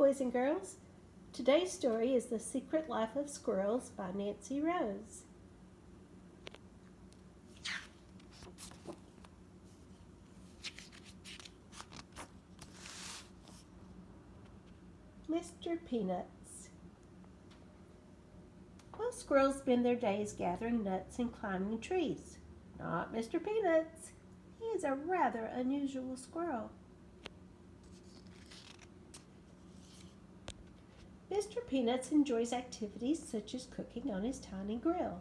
boys and girls. Today's story is The Secret Life of Squirrels by Nancy Rose. Mr. Peanuts. Most squirrels spend their days gathering nuts and climbing trees. Not Mr. Peanuts. He is a rather unusual squirrel. Mr. Peanuts enjoys activities such as cooking on his tiny grill.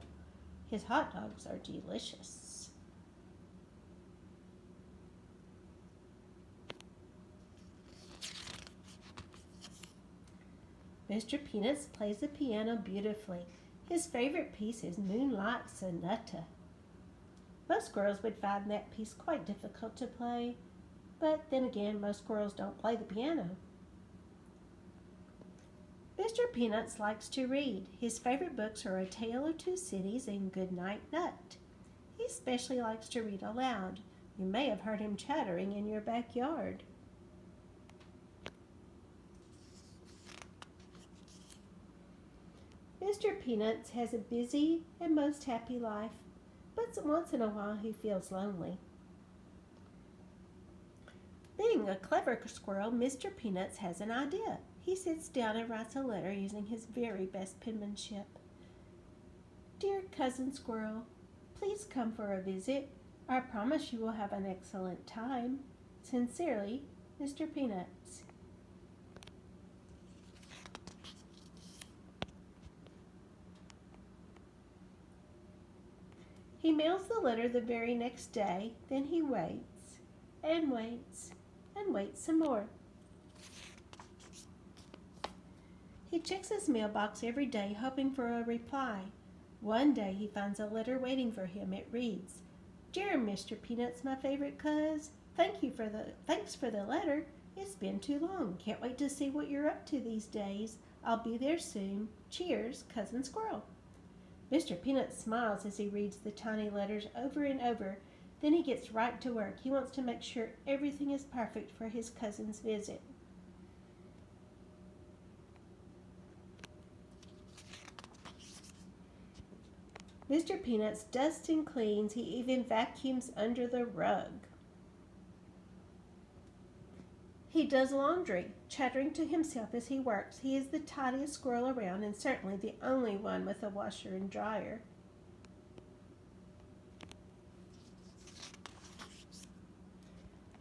His hot dogs are delicious. Mr. Peanuts plays the piano beautifully. His favorite piece is Moonlight Sonata. Most squirrels would find that piece quite difficult to play, but then again, most squirrels don't play the piano. Mr. Peanuts likes to read. His favorite books are A Tale of Two Cities and Goodnight Nut. He especially likes to read aloud. You may have heard him chattering in your backyard. Mr. Peanuts has a busy and most happy life, but once in a while he feels lonely. Being a clever squirrel, Mr. Peanuts has an idea. He sits down and writes a letter using his very best penmanship. Dear Cousin Squirrel, please come for a visit. I promise you will have an excellent time. Sincerely, Mr. Peanuts. He mails the letter the very next day, then he waits, and waits, and waits some more. He checks his mailbox every day, hoping for a reply. One day he finds a letter waiting for him. It reads, Dear Mr. Peanuts, my favorite cuz, thanks for the letter. It's been too long. Can't wait to see what you're up to these days. I'll be there soon. Cheers, Cousin Squirrel. Mr. Peanuts smiles as he reads the tiny letters over and over. Then he gets right to work. He wants to make sure everything is perfect for his cousin's visit. Mr. Peanuts dusts and cleans. He even vacuums under the rug. He does laundry, chattering to himself as he works. He is the tidiest squirrel around and certainly the only one with a washer and dryer.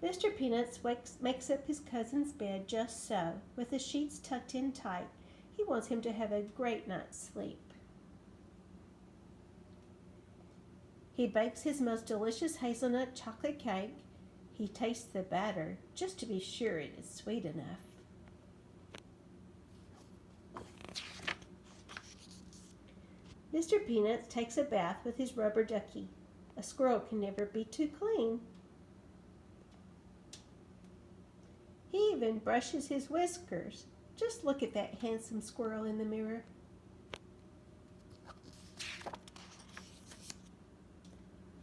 Mr. Peanuts makes up his cousin's bed just so, with the sheets tucked in tight. He wants him to have a great night's sleep. He bakes his most delicious hazelnut chocolate cake. He tastes the batter just to be sure it is sweet enough. Mr. Peanuts takes a bath with his rubber ducky. A squirrel can never be too clean. He even brushes his whiskers. Just look at that handsome squirrel in the mirror.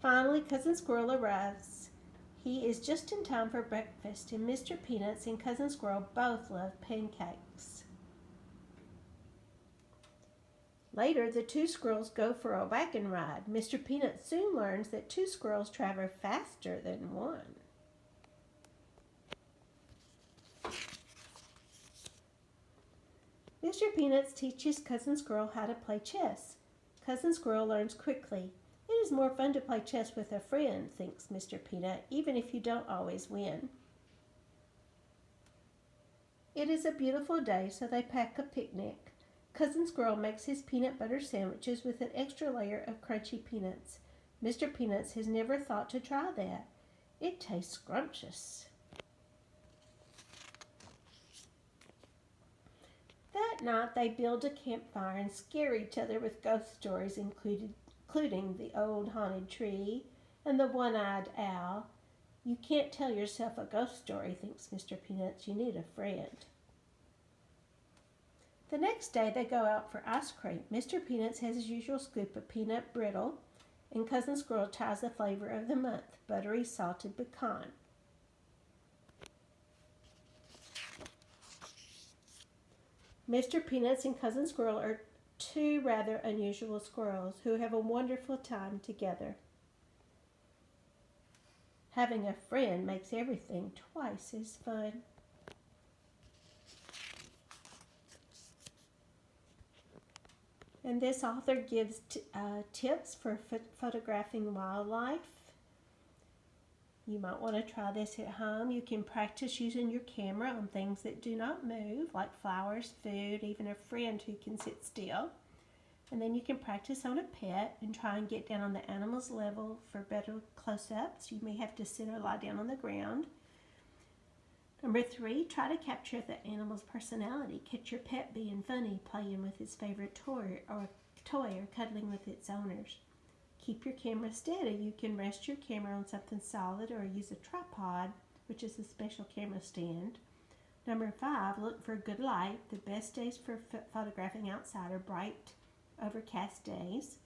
Finally, Cousin Squirrel arrives. He is just in time for breakfast, and Mr. Peanuts and Cousin Squirrel both love pancakes. Later, the two squirrels go for a wagon ride. Mr. Peanuts soon learns that two squirrels travel faster than one. Mr. Peanuts teaches Cousin Squirrel how to play chess. Cousin Squirrel learns quickly. It is more fun to play chess with a friend, thinks Mr. Peanut, even if you don't always win. It is a beautiful day, so they pack a picnic. Cousin Squirrel makes his peanut butter sandwiches with an extra layer of crunchy peanuts. Mr. Peanuts has never thought to try that. It tastes scrumptious. That night they build a campfire and scare each other with ghost stories, including the old haunted tree and the one-eyed owl. You can't tell yourself a ghost story, thinks Mr. Peanuts. You need a friend. The next day they go out for ice cream. Mr. Peanuts has his usual scoop of peanut brittle, and Cousin Squirrel tries the flavor of the month, buttery salted pecan. Mr. Peanuts and Cousin Squirrel are two rather unusual squirrels who have a wonderful time together. Having a friend makes everything twice as fun. And this author gives tips for photographing wildlife. You might want to try this at home. You can practice using your camera on things that do not move, like flowers, food, even a friend who can sit still. And then you can practice on a pet and try and get down on the animal's level for better close-ups. You may have to sit or lie down on the ground. Number 3, try to capture the animal's personality. Catch your pet being funny, playing with its favorite toy or cuddling with its owners. Keep your camera steady. You can rest your camera on something solid or use a tripod, which is a special camera stand. Number 5, look for good light. The best days for photographing outside are bright, overcast days.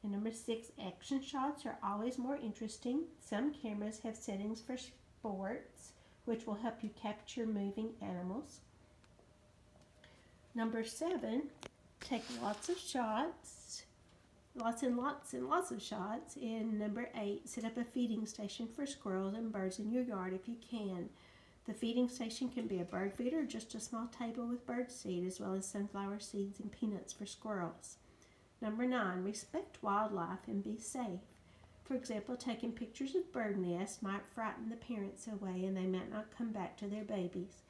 And number 6, action shots are always more interesting. Some cameras have settings for sports, which will help you capture moving animals. Number 7, take lots of shots, lots and lots of shots. And number 8, set up a feeding station for squirrels and birds in your yard if you can. The feeding station can be a bird feeder or just a small table with bird seed, as well as sunflower seeds and peanuts for squirrels. Number 9, respect wildlife and be safe. For example, taking pictures of bird nests might frighten the parents away and they might not come back to their babies.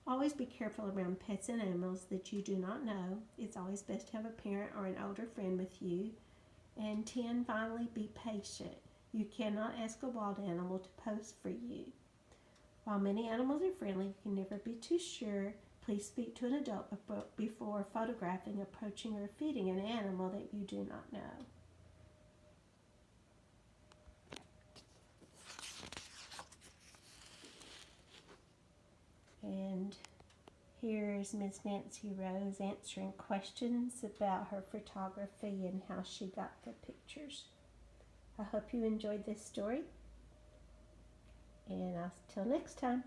Always be careful around pets and animals that you do not know. It's always best to have a parent or an older friend with you. And 10, finally, be patient. You cannot ask a wild animal to pose for you. While many animals are friendly, you can never be too sure. Please speak to an adult before photographing, approaching, or feeding an animal that you do not know. And here is Miss Nancy Rose answering questions about her photography and how she got the pictures. I hope you enjoyed this story. And until next time.